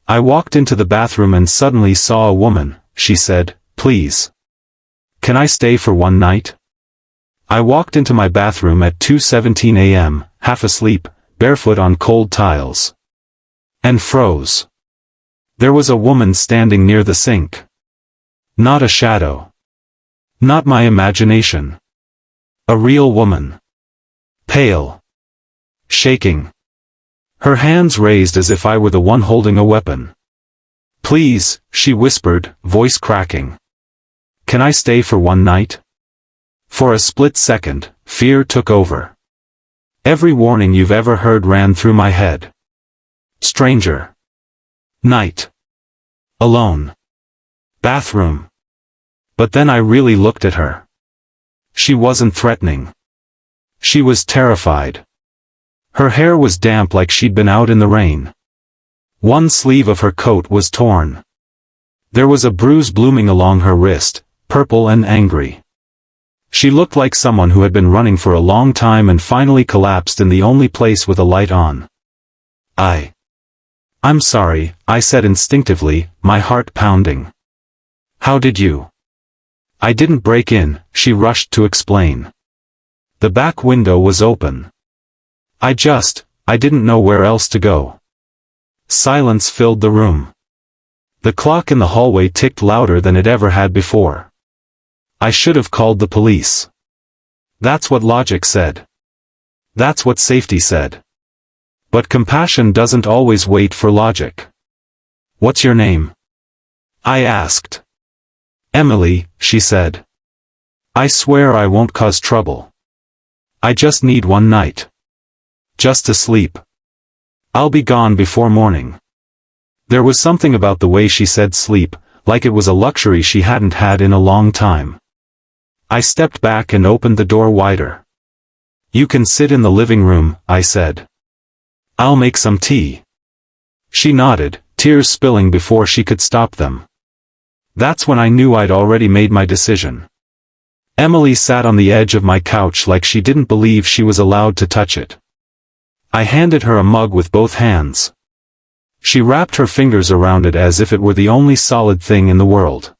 I walked into the bathroom and suddenly saw a woman. She said, "Please. Can I stay for one night?" I walked into my bathroom at 2:17 a.m., half asleep, barefoot on cold tiles. And froze. There was a woman standing near the sink. Not a shadow. Not my imagination. A real woman. Pale. Shaking. Her hands raised as if I were the one holding a weapon. "Please," she whispered, voice cracking. "Can I stay for one night?" For a split second, fear took over. Every warning you've ever heard ran through my head. Stranger. Night. Alone. Bathroom. But then I really looked at her. She wasn't threatening. She was terrified. Her hair was damp like she'd been out in the rain. One sleeve of her coat was torn. There was a bruise blooming along her wrist, purple and angry. She looked like someone who had been running for a long time and finally collapsed in the only place with a light on. I'm sorry, I said instinctively, my heart pounding. "How did you?" "I didn't break in," she rushed to explain. "The back window was open. I didn't know where else to go." Silence filled the room. The clock in the hallway ticked louder than it ever had before. I should have called the police. That's what logic said. That's what safety said. But compassion doesn't always wait for logic. "What's your name?" I asked. "Emily," she said. "I swear I won't cause trouble. I just need one night. Just to sleep. I'll be gone before morning." There was something about the way she said sleep, like it was a luxury she hadn't had in a long time. I stepped back and opened the door wider. "You can sit in the living room," I said. "I'll make some tea." She nodded, tears spilling before she could stop them. That's when I knew I'd already made my decision. Emily sat on the edge of my couch like she didn't believe she was allowed to touch it. I handed her a mug with both hands. She wrapped her fingers around it as if it were the only solid thing in the world.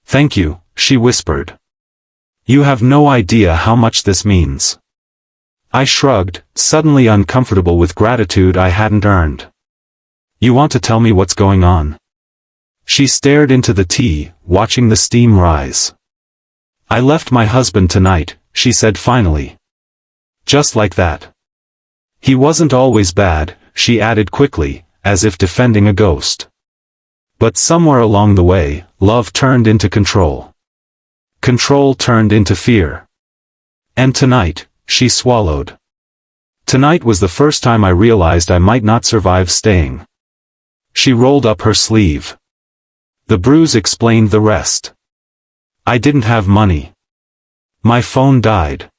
"Thank you," she whispered. "You have no idea how much this means." I shrugged, suddenly uncomfortable with gratitude I hadn't earned. "You want to tell me what's going on?" She stared into the tea, watching the steam rise. "I left my husband tonight," she said finally. Just like that. "He wasn't always bad," she added quickly, as if defending a ghost. "But somewhere along the way, love turned into control. Control turned into fear. And tonight," she swallowed. "Tonight was the first time I realized I might not survive staying." She rolled up her sleeve. The bruise explained the rest. "I didn't have money. My phone died.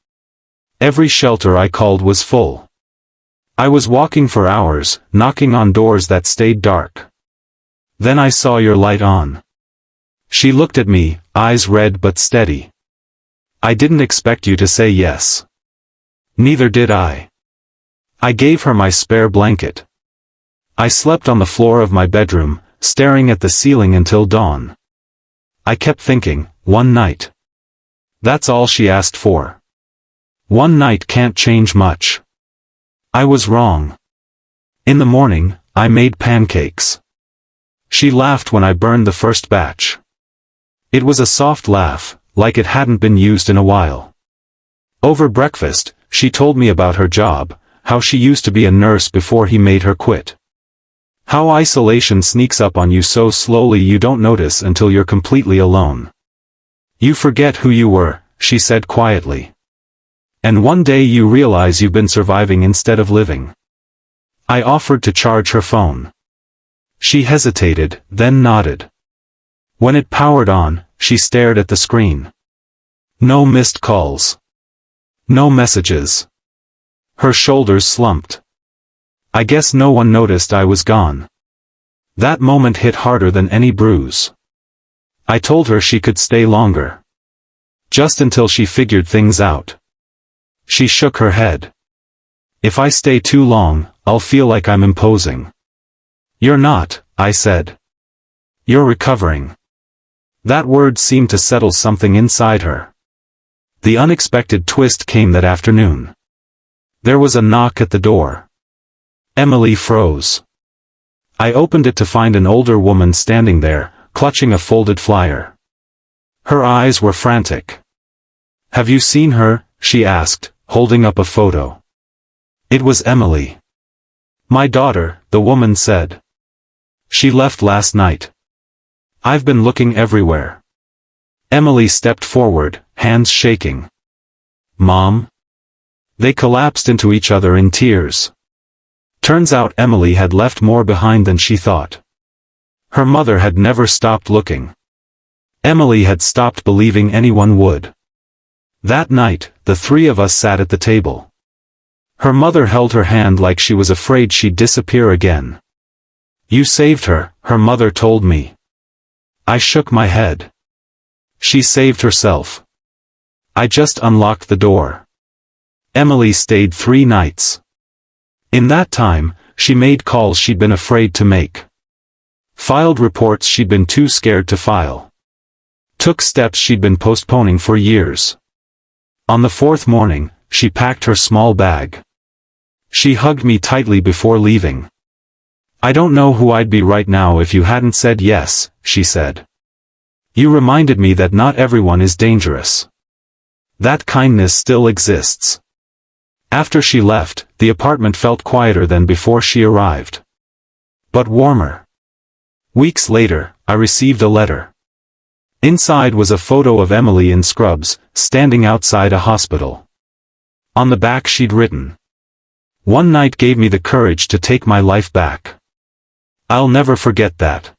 Every shelter I called was full. I was walking for hours, knocking on doors that stayed dark. Then I saw your light on." She looked at me, eyes red but steady. "I didn't expect you to say yes." Neither did I. I gave her my spare blanket. I slept on the floor of my bedroom, staring at the ceiling until dawn. I kept thinking, one night. That's all she asked for. One night can't change much. I was wrong. In the morning, I made pancakes. She laughed when I burned the first batch. It was a soft laugh, like it hadn't been used in a while. Over breakfast, she told me about her job, how she used to be a nurse before he made her quit. How isolation sneaks up on you so slowly you don't notice until you're completely alone. "You forget who you were," she said quietly. "And one day you realize you've been surviving instead of living." I offered to charge her phone. She hesitated, then nodded. When it powered on, she stared at the screen. No missed calls. No messages. Her shoulders slumped. I guess no one noticed I was gone. That moment hit harder than any bruise. I told her she could stay longer. Just until she figured things out. She shook her head. "If I stay too long, I'll feel like I'm imposing." "You're not," I said. You're recovering. That word seemed to settle something inside her. The unexpected twist came that afternoon. There was a knock at the door. Emily froze. I opened it to find an older woman standing there, clutching a folded flyer. Her eyes were frantic. Have you seen her? She asked, holding up a photo. It was Emily. My daughter, the woman said. She left last night. I've been looking everywhere. Emily stepped forward, hands shaking. Mom? They collapsed into each other in tears. Turns out Emily had left more behind than she thought. Her mother had never stopped looking. Emily had stopped believing anyone would. That night, the three of us sat at the table. Her mother held her hand like she was afraid she'd disappear again. You saved her, her mother told me. I shook my head. She saved herself. I just unlocked the door. Emily stayed 3 nights. In that time, she made calls she'd been afraid to make. Filed reports she'd been too scared to file. Took steps she'd been postponing for years. On the 4th morning, she packed her small bag. She hugged me tightly before leaving. I don't know who I'd be right now if you hadn't said yes, she said. You reminded me that not everyone is dangerous. That kindness still exists. After she left, the apartment felt quieter than before she arrived. But warmer. Weeks later, I received a letter. Inside was a photo of Emily in scrubs, standing outside a hospital. On the back she'd written, "One night gave me the courage to take my life back." I'll never forget that.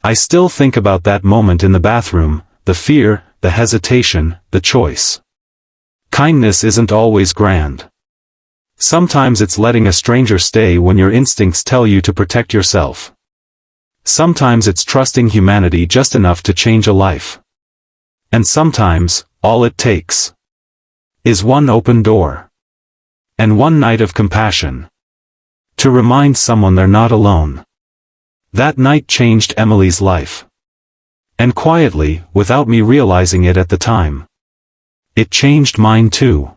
I still think about that moment in the bathroom, the fear, the hesitation, the choice. Kindness isn't always grand. Sometimes it's letting a stranger stay when your instincts tell you to protect yourself. Sometimes it's trusting humanity just enough to change a life. And sometimes, all it takes is one open door. And one night of compassion. To remind someone they're not alone. That night changed Emily's life. And quietly, without me realizing it at the time, it changed mine too.